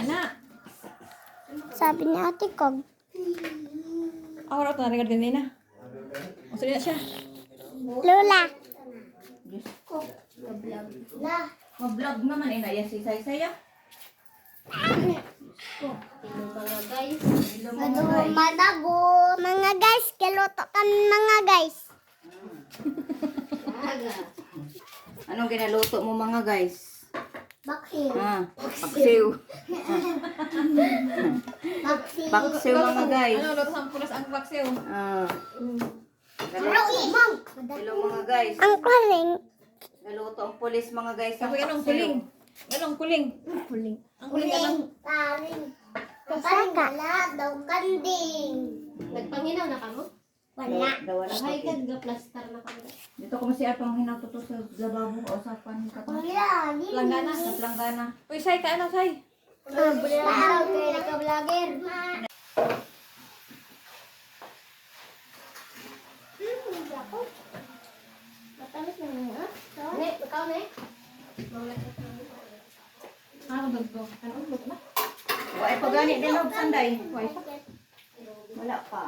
na. Sabi ni ate ko. Ako na ito narinig din na. Masa na siya. Lola. Diyos ko. Mag-vlog naman eh. Naya si Say-Saya. Madago. Mga guys, kiluto kami mga guys. Anong ginaluto mo mga guys? Bakit? Paksiw. Bakit? Paksiw mga guys. Ano, luto sa pulas ang paksiw. Hello mga guys. Ang kaling. Naluto ang pulis mga guys. Sabi anong kuling? Anong kuling? Kuling. Ang kuling anong? Kaling. Kasaka. Daw kanding. Nagpanginaw na ka mo? Wala. Wala Ay, kag-plaster na ka mo. Dito ko si atong hinatuto sa lababo o sa pan ka pa. Wala. Langgana. Sa planggana. Uy, Say, ka ano, Say? Vlog. Kaya ka vlogger. Matamis na nga. Ne, ikaw ne? Ano dagdo? Ano luto na? Wala pa gani din og sanday. Wala pa.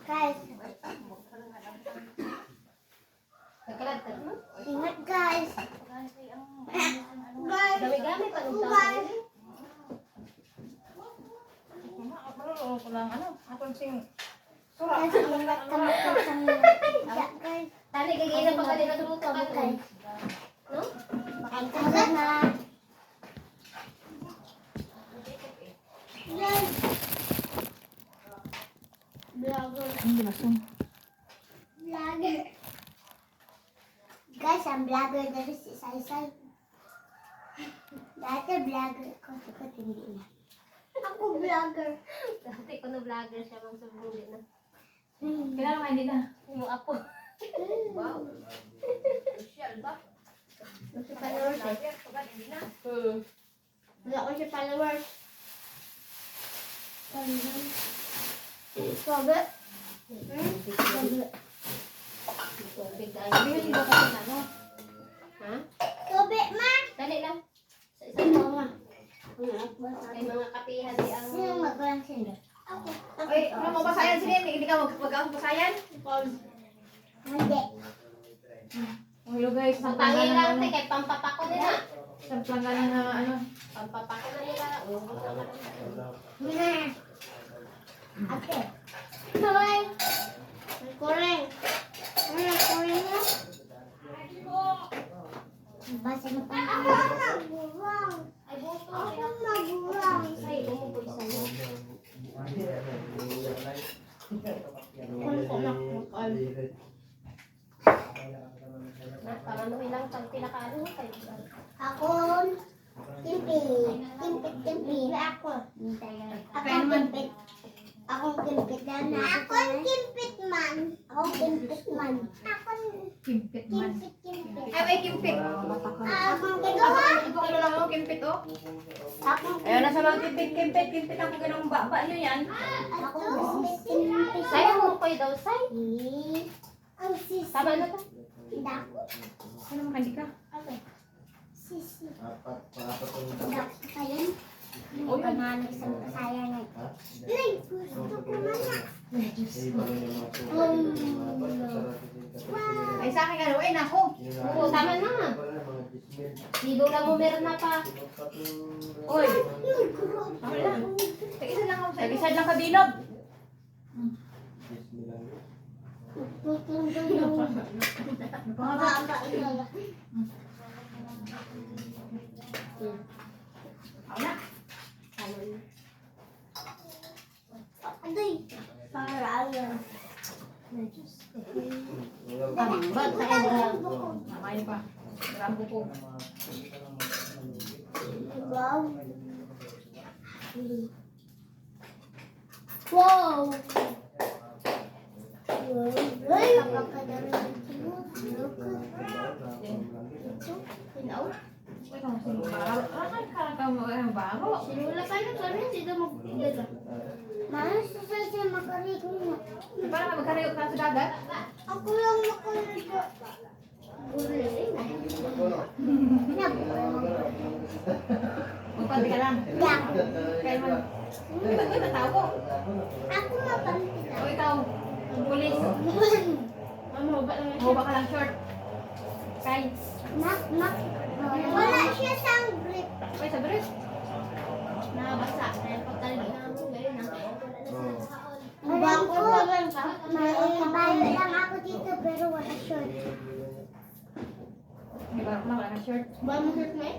Guys, Nagkalad ka mo? ingat guys. Dami-dami pa nung tao. Ano ko lang, ano? Atong sing... Guys, ingat kami sa mga guys. Tani, gagina pa ka din nagluto ka Guys, no? makita na. Guys. Vlogger. Hindi masun. Vlogger. Guys, ang vlogger dari si Saysay. Dati vlogger ko. Sagot hindi na. Ako vlogger. Dati ko na vlogger siya mang subuli na. Kilala ka hindi na. Yung apo. Wow. Social ba? Kasi followers eh. Wala ko siya followers. Sabi. Big guy. Hindi ba kasi na, no? Ha? Sabi, ma. Dali lang. Sa Ito isang ma. may mga kapihan di ang... Sino magwalang sila? Ako. Uy, ano mo basayan sila? Hindi ka mag-ang basayan? Hindi. Oh, hello guys. Sa Pangin lang planggana te, kay pampapako nila. Sa planggana na ano. Pampapako na nila. Ate. Hoy. May kureng. May kureng na. Basa na pa. Ako magurang. Ay, buto. Ako magurang. Ay, umupoy sa'yo. Kung kumakmakal. Panganuhin lang pag pinakaano mo kayo. Ako. Timpi. Timpi. Ako. Ako kimpit. Ako kimpit na. Ako kimpit man. Ako kimpit man. Ako Kimpit man. kimpit. Ay, may kimpit. Akong gagawa. Ito ano lang ako, kimpit oh. Akong Ayun na sa mga kimpit ako ganung baba nyo yan. Ako kimpit. Sa'yo mo koy daw, say. Ang sisi. Tama na to. Dako. Ano mo hindi ka? Sisi. Dako pa yan. Yung pangalan sa kasayangan. Ay, gusto ko na. Ay, sa akin ka, uy, nako. Oo, tama na. Dito lang mo meron na pa. Uy, tama na. Tag-isa lang ako sa'yo. Tag-isad lang kabilog. Baba ina. Wala. Aday. Para yan. Ba't sa kanya? Mamaya pa. Rambo ko. Wow. Wow. Ay, napakadami. Sinaw? Uy, kung sino baro. Ka mo ang baro. Sinula kayo, sabi dito mag-dala. Malas sa siya makarigo na. Para magkarayo ka sa dagat. Ako lang lang. Yak. Kaya man. Uy, ba't tao ko? Ako mapanti O lang. ikaw, pulis. Mahuba ka lang short. Kay. Mak. Wala siya sang grip. Uy, sa bres. Nabasa. Kaya pagkalagi na mo, ganyan na. Wala ko. May lang ako dito pero wala short. May barok na, wala ka short. Ba mo shirt mo eh?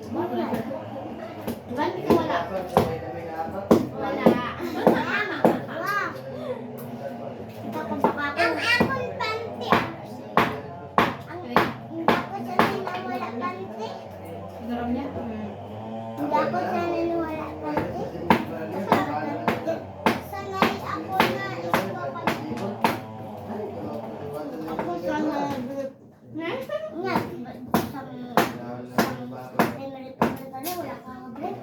Wala. Ganti ka wala. Wala. Wow. Ang akong panty. Hindi ako sanay na wala panty. Sinaram niya? Hindi ako sanay na wala panty. Sanay ako na iba panty. Ako sanay. Nga. Wala ka grip.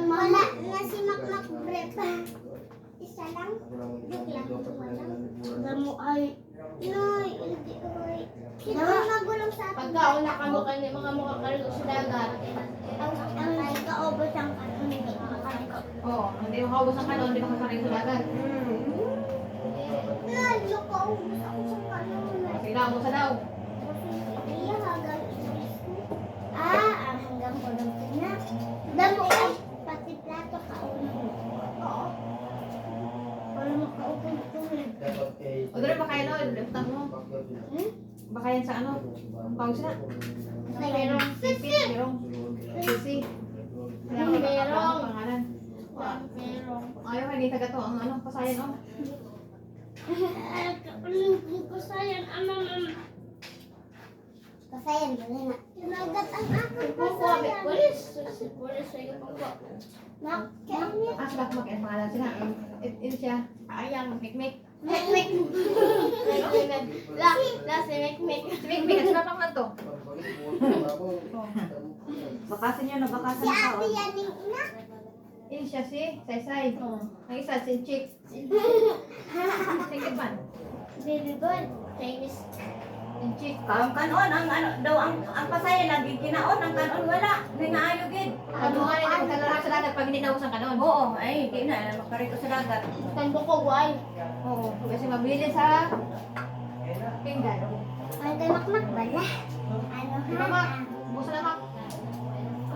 Wala na si Makmak grip. Isa lang. Joke lang. Damo ay. Noy, hindi oy. Sino ang magulong sa atin? Pagkauna ka mo kanya mga mukha kalito sa dagat. Ang kaobos ang hindi makaliko. Oo, hindi mo kaubos ang kanon, hindi ka kasaring sa dagat. Noy, yung kaobos ako sa kanon. Sige lang, sa daw. Iya hanggang hanggang pulang na. Damo ay pati plato kaunong. Oo. Para makaupong tuloy. O doon ba kayo no? Utang mo. Baka yan sa ano? Tawag sila? Merong Sisi. Merong. Sisi. Merong. Pangalan. Pero, Ayaw, hindi taga to. Ang ano, pasayan oh. Kasayan, Kasayan, dali na. Tinagat ang akong kasayan. pulis. Pulis ay kapangko. Nakakit. Ah, sila kumakit ang pangalan sila. Ito siya. Ayang, mikmik. Mekmek. La, si Mekmek. Mikmik, at sila pangalan to. Bakasan niyo na Si bakasan ka. ate yan yung ina. Ini siya si Saysay. Ang isa si Chick. Sige man. Baby boy. Chinese. Si Chick. Kaon kanon ang ano daw ang pasaya lagi kinaon ang kanon wala. May ngaayo gid. Ano nga rin ang kalarap sa dagat pag hindi naubos ang kanon. Oo, ay di na makarito sa dagat. Tambo ko, guay. Oo, kasi mabili sa pinggan. Ay, kay Makmak bala. Ano Diba ha? ma? Busa na ma?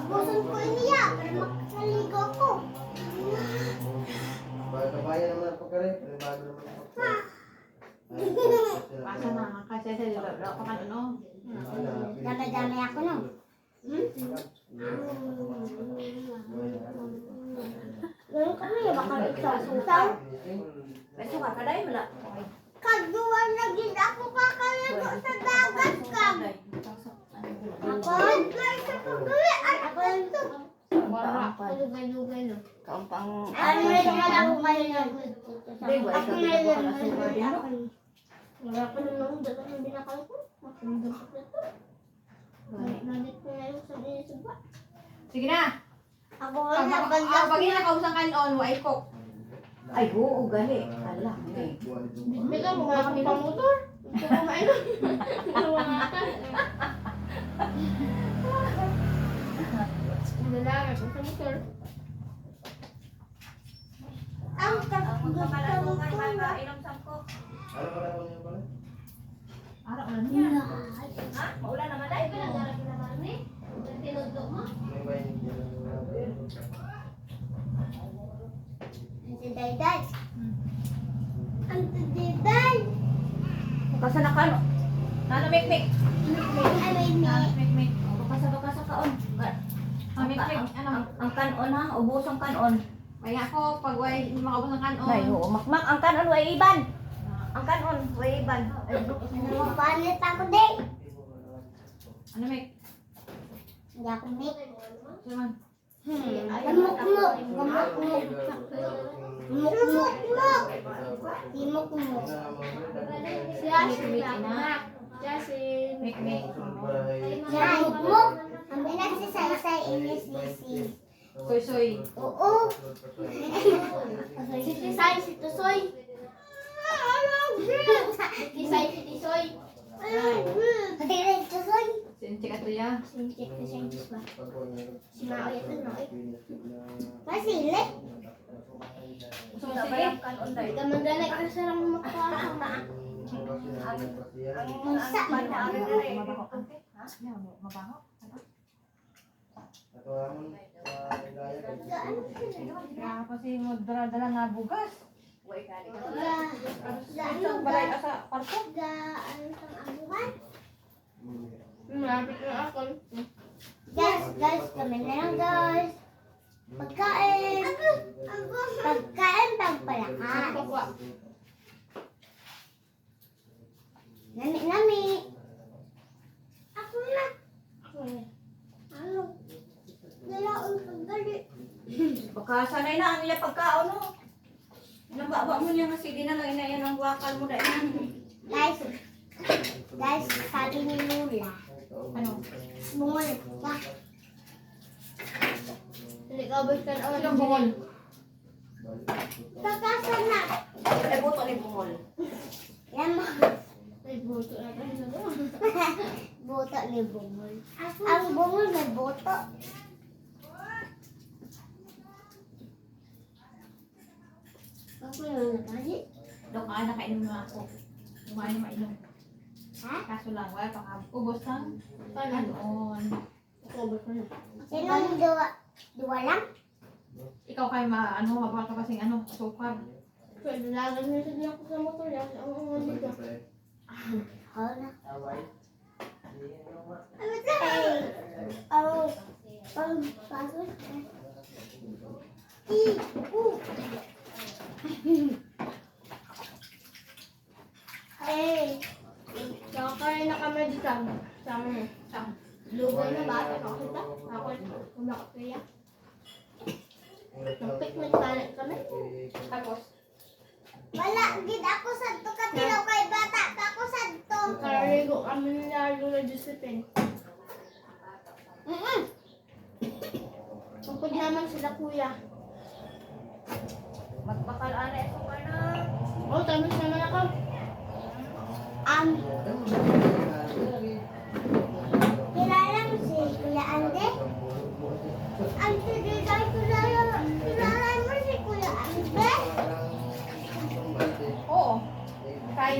Buson ko niya, pero makaligo ko. Kabayan naman po ka rin. Pasa na kasi sa wala pa kan ano. Dami-dami ako no. Ganun kami, baka ikaw. Beso ka kaday wala. Kaduwa na gid ako kakalago sa dagat kag. Ako, ay sa paguli, ay ako ito. Wala. Lugay-lugay, no? Kampang Ano rin naman ako ngayon? Ako na rin. Wala pa naman, dapat nang binakal ko. Makundang ko na to. Nandit ko na yung sabi sa ba. Sige na. Ako Pag na banda pag hindi nakausang kanon, wa ikok. Ay oo gali. Hala. Bigla mo wala kami pang motor. Ito kumain na. Luwangatan. Lalaki ko sa motor. ang gusto ko. Inom sangko. Ano pa na po niyo pala? Araw na niya. Ha? Maulan naman dai. Pinagdarap na naman ni. Tinudok mo. May bayan niyo. Ang dayday. Ang dayday. Bakasan na kano. Ano mikmik? Ano ini? Mikmik. Bakasan kaon. Ah, mikmik. Ano? Ang kanon ha, ubos ang kanon. Kaya ako pag way hindi makaubos ang kanon. Ay oo, makmak ang kanon way iban. Ang kanon way iban. Mapalit ako din. Ano mik? Hindi ako make. Suman. Gamok-mok. Gamok-mok. Gamok-mok. Timok-mok. Siya si Naknak. Siya si Mikmik. Yan, mok. Ang binagsasaysay inisisi. Soy. Oo. Si Tisay, si Tusoy. Si Tisay, si Tisoy. Ay, ito soy. Sinchik ato ya. Sinchik na Chinese ba? Si Mao ito, no? Masili. Gusto mo sige? Hindi ka mandalay ka sa lang makakama. Musa. Mabaho. Mabaho? Ito naman sa ilaya Kaya kasi mo dala nga bugas. Ano Balay ba? ka sa parko. Ano sang abuhan? Malapit na ako. Guys, kami na lang guys. Pagkain. Pagkain pagpalakas. Nami. Ako na. Ano? Dalaon paggali. Baka sanay na ano yung pagkaon no. Nababa mo niya kasi di na lang inayan ang wakal mo dahil. Guys, sabi ni Lula. Ano? Bungol. Hindi ka ba siya na Ilang bungol? Pagkasan na. Ay buto ni bungol. Yan mo. Ay, buto na tayo na doon. Boto ni Bungol. Ang Bungol may boto. Ako yung nakali. Doon ka nakainom na ako. Kumain na mainom. Ha? Kaso lang, wala pa ubos lang. Paano? Kanon. Ako ba ko na? Sinong dua lang? Ikaw kayo mabaka ka kasing sukar. Pwede lagan na siya ako sa motor. Yan ang mga dito. Oo na. Hey. Oh. Pagod. Hey! Nakakain na kami dito. Sama mo. Saan? Lugan na ba? Ako kita? Ako kumakapaya. Nag-picnic tayo kami. Tapos, Wala, gid ako sadto ka tilaw kay bata pa ako sadto. Kararigo kami nila Lula Josephine. Tungkod naman sila kuya. Magpakal ana ito ka na. Oh, tamis naman ako. Kilala mo si Kuya Ande? Ang tigigay kilala mo si Kuya Ande? oo. Kay,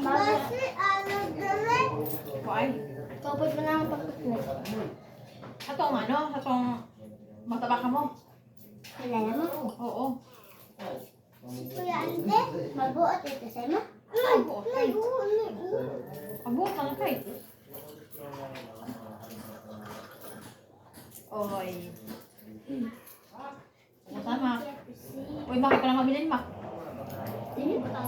Basi ano gawin? kuhay. Kapag mo na ang pag-picnic. Atong matabaka mo. Kilala mo? Oo. Si Kuya Ande? Magbuot ito sa mo? Magbuot kay. Nagbuot. Magbuot ka lang kay. Oy. Sama. Uy, bakit ka lang mabilin, Mak? Tigil ang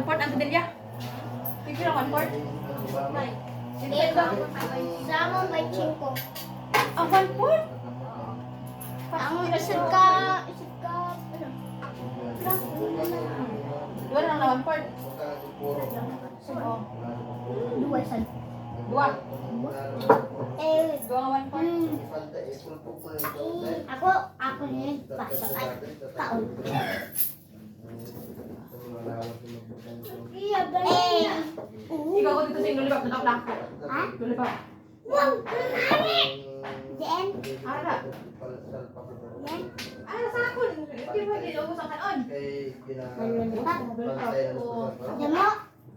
1/4 ang kadilya. Tigil ang 1/4. Sama may chinko. Ang 1/4? Ang isip ka, Dua na lang 1/4. Dua sad. Dua. Eh, Dua nga 1/4. ako ni pasok at kaon. Eh, Ikaw ko dito sa lulibak na plako. ha? Lulibak. Wow, kunani! Diyan, Ara. yan. Ara sa akon. Hindi mo ginubos ang kanon. Damo,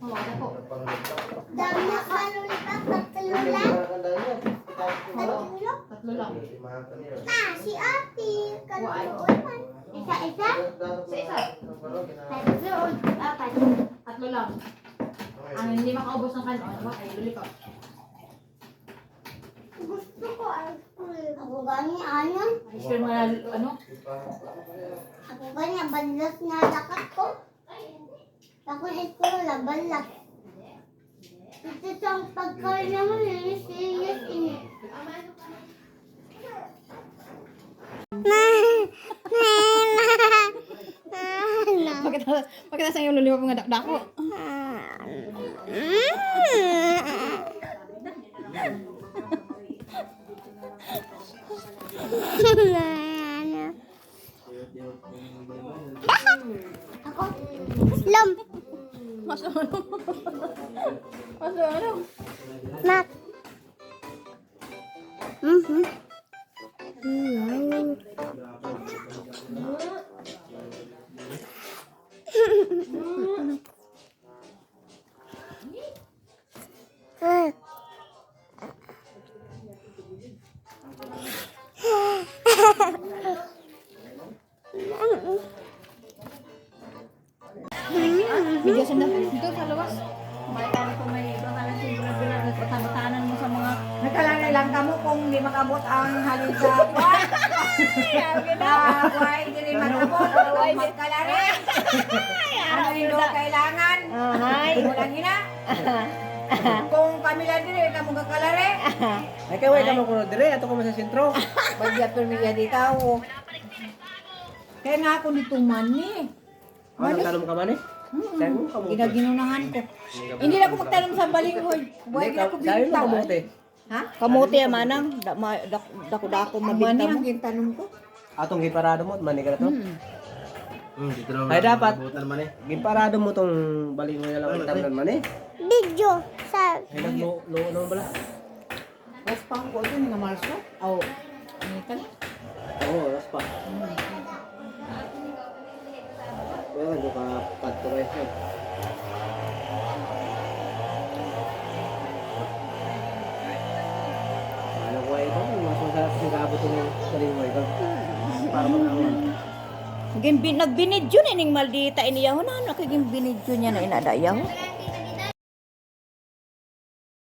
Oo, ako po. damo malulipat, tatlo lang. Tatlo. Tatlo lang. Si Ate, kaluan. Isa-isa? Sa isa. Tatlo, apat. Tatlo lang. Ang hindi makaubos ng kanon, ay lulibak. Gusto ko ice cream. Ako gani, ayon. Ice cream na Ako gani, balas na lakat ko. Ako ice cream na balas. Ito siyang pagkain naman, serious ini. Pakita sa iyo lulibak mga dako. Ako, lom. Maso ano? Maso ano? Mak. Mhm. Bigasan na dito sa labas. May kami kung may iba ka lang siguro bilang nagpatamatanan mo sa mga nagkalanay lang ka mo kung di makabot ang halin sa buwan. Why di rin makabot ang magkalari. Ano yung kailangan? Mulang hina. Kung kami lang din ka mong kakalari. Ay, kaya wala ka mo kuno dire, ato ko sa sentro. Bagya permiya di tao. Kaya nga ako nito man ni. Ano talom ka man eh? Sabi mo kamote. Ginaginunahan ko. Hindi na ako magtanong sa balingoy. Buhay Hindi, na ako sabi mo binitaw. kamote. Ha? Kamote manang dako-dako Mani mabinta ang mo. gintanong ko. Atong giparado mo, mani ka na to. Dito na Ay, dapat. butan man eh. Giparado mo tong balingoy na lang tamnan man eh. Video sa Ay, nang bala. Mas pang ko ito nga marso. Oh. Ano ka? Oo, oras pa. Well, ano ka kadto kayo. Ano ko ito? Mas masarap yung kabot ng balingoy ko. Para manangon. Nagbinidyo na ning maldita iniyaho na ano kay binidyo niya na inadayaw.